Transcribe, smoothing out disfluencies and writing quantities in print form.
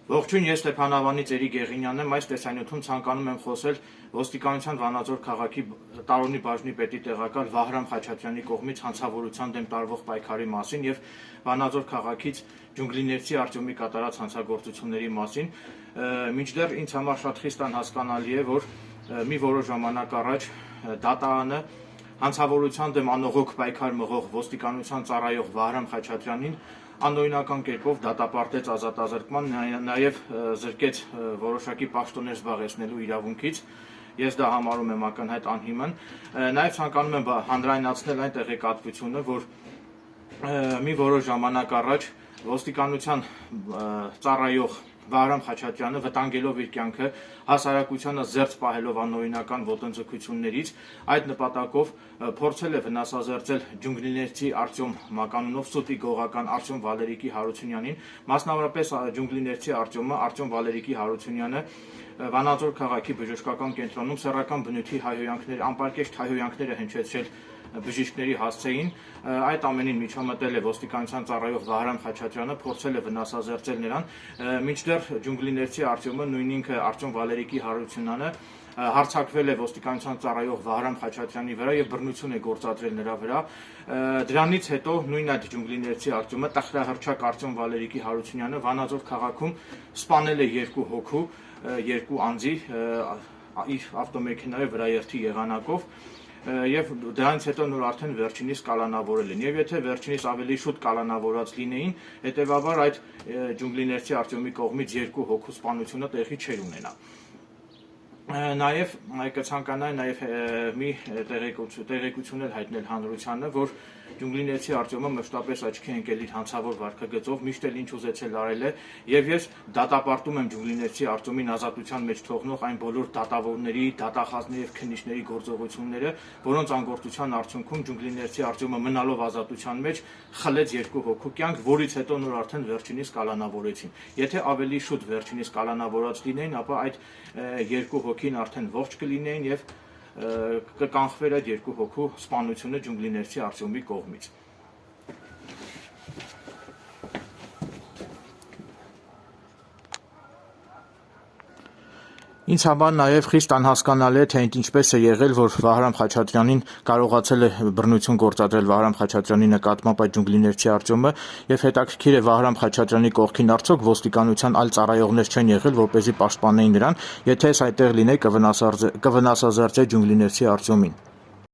Ողջույն, ես Ստեփանավանի Ծերի Գեղինյանն եմ, այս տեսանյութում ցանկանում եմ խոսել ոստիկանության Վանաձոր քաղաքի Տարոնի բաժնի պետի տեղակալ Վահրամ Խաչատրյանի կողմից հանցավորության դեմ տարվող պայքարի մասին եւ Վանաձոր քաղաքից ջունգլիներցի Արտյոմի կատարած հանցագործությունների մասին, մինչդեռ ինձ համար շատ խիստ անհասկանալի է, որ մի որոշ ժամանակ առաջ դատարանը հանցավորության դեմ անողոք պայքար մղող ոստիկանության ծառայող Վահրամ Խաչատրյանին անօրինական կերպով դատապարտեց ազատազրկման, նաև զրկեց որոշակի պաշտոններ զբաղեցնելու իրավունքից։ Ես դա համարում եմ ակնհայտ անհիմն։ Նաև ցանկանում եմ հանրայնացնել այն տեղեկատվությունը, որ մի որոշ ժամանակ առաջ ոստիկանության ծառայող Վահրամ Խաչատրյանը վտանգելով իր կյանքը հասարակությանը զերծ պահելով անօրինական ոտնձգություններից, այդ նպատակով փորձել է վնասազերծել ջունգլիներցի Արտյոմ Մականունով սուտի գողական Արտյոմ Վալերիկի Հարությունյանին, մասնավորապես ջունգլիներցի Արտյոմ Վալերիկի Հարությունյանը Վանաձոր քաղաքի բժշկական կենտրոնում սեռական բնույթի հայհոյանքներ, անպարկեշտ հայհոյանքները հնչեցրել բժիշկների հասցեին, այդ ամենին միջամտել է ոստիկանության ծառայող Վահրամ Խաչատրյանը, փորձել է վնասազերծել նրան, մինչդեռ ջունգլիներցի Արտյոմը, նույն ինքը Արտյոմ Վալերիկի Հարությունյանը հարձակվել է ոստիկանության ծառայող Վահրամ Խաչատրյանի վրա եւ բռնություն է գործադրել նրա վրա։ Դրանից հետո նույն այդ ջունգլիներցի Արտյոմը տխրահռչակ Արտյոմ Վալերիկի Հարությունյանը Վանաձոր քաղաքում սպանել է երկու անձի իր ավտոմեքենայի վրաերթի եղանակով եւ դրանից հետո նոր արդեն վերջինիս կալանավորել են։ Եվ եթե վերջինիս ավելի շուտ կալանավորած լինեին, հետեւաբար այդ ջունգլիներցի Արտյոմի կողմից երկու հոգու սպանությունը տեղի չէր ունենա։ Նաև կցանկանայի նաև մի տեղեկություն հայտնել հանրությանը, որ ջունգլիներցի Արտյոմը մշտապես աչքի ընկել իր հանցավոր վարքագծով, միշտ էլ ինչ ուզեցել արել է, եւ ես դատապարտում եմ ջունգլիներցի Արտյոմին ազատության մեջ թողնող այն բոլոր դատավորների, դատախազների եւ քննիչների գործողությունները, որոնց անգործության արդյունքում ջունգլիներցի Արտյոմը մնալով ազատության մեջ խլեց երկու հոգու կյանք, որից հետո նոր արդեն վերջինիս կալանավորեցին։ Եթե ավելի շուտ վերջինիս կալանավորած լինեին, ապա այդ երկու հոգին արդեն ողջ կլինեին եւ կկանխվեր այդ երկու հոգու սպանությունը ջունգլիներցի Արտյոմի կողմից։ Ինձ համար նաև խիստ անհասկանալի է, թե ինչպես է եղել, որ Վահրամ Խաչատրյանին կարողացել է բռնություն գործադրել Վահրամ Խաչատրյանի նկատմամբ այդ ջունգլիներցի Արտյոմը, եւ հետաքրքիր է Վահրամ Խաչատրյանի կողքին արդյոք ոստիկանության այլ ծառայողներ չեն եղել, որպեսզի պաշտպանեին նրան, եթե այս այդտեղ լիներ կվնասազերծեր ջունգլիներցի Արտյոմին։